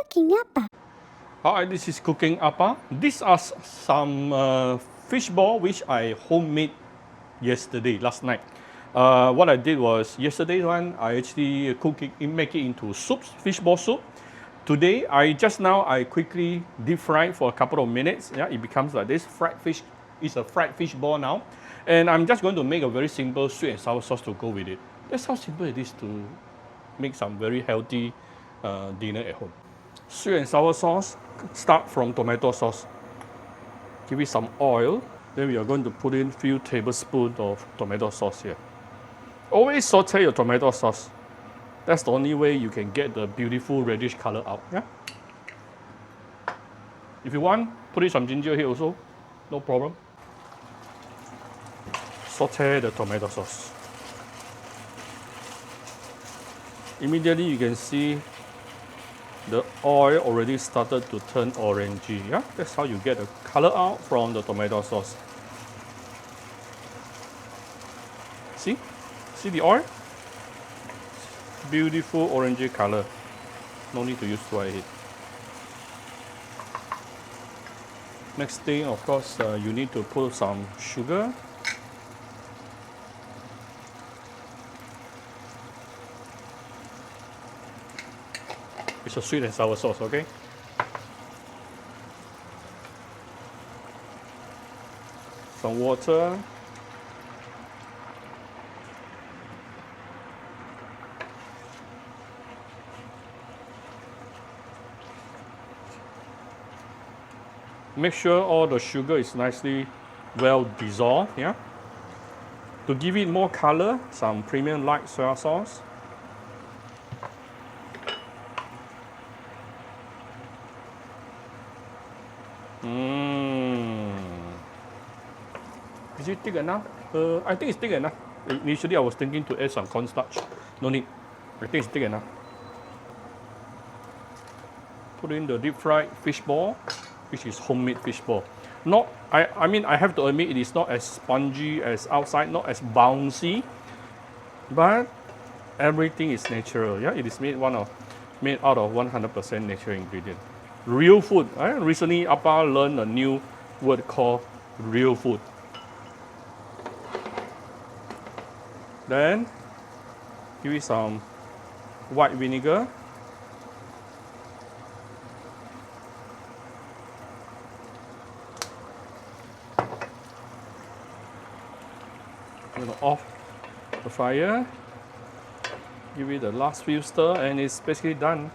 Cooking apa? Hi, this is Cooking Appa. These are some fish ball which I homemade last night. What I did was yesterday one I actually make it into soups, fish ball soup. Today I quickly deep fry for a couple of minutes. Yeah, it becomes like this. Fried fish is a fried fish ball now, and I'm just going to make a very simple sweet and sour sauce to go with it. That's how simple it is to make some very healthy dinner at home. Sweet and sour sauce, start from tomato sauce. Give it some oil. Then we are going to put in few tablespoons of tomato sauce here. Always saute your tomato sauce. That's the only way you can get the beautiful reddish color out. Yeah. If you want, put in some ginger here also, no problem. Saute the tomato sauce. Immediately you can see the oil already started to turn orangey. Yeah, that's how you get the color out from the tomato sauce. See the oil? Beautiful orangey color. No need to use dry heat. Next thing, of course, you need to put some sugar. It's a sweet and sour sauce, okay? Some water. Make sure all the sugar is nicely well dissolved, yeah? To give it more color, some premium light soy sauce. Is it thick enough? I think it's thick enough. Initially, I was thinking to add some cornstarch. No need. I think it's thick enough. Put in the deep fried fish ball, which is homemade fish ball. I mean, I have to admit it is not as spongy as outside, not as bouncy, but everything is natural. Yeah, it is made out of 100% natural ingredient. Real food. Recently, Appa learned a new word called real food. Then give it some white vinegar. I'm going to off the fire. Give it the last few stir and it's basically done.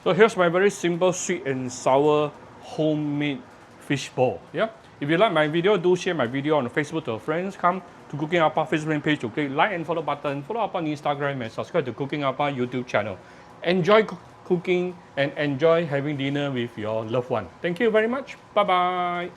So here's my very simple sweet and sour homemade fish ball. Yeah. If you like my video, do share my video on Facebook to your friends. Come to Cooking Appa Facebook page to click like and follow button. Follow Appa on Instagram and subscribe to Cooking Appa YouTube channel. Enjoy cooking and enjoy having dinner with your loved one. Thank you very much. Bye bye.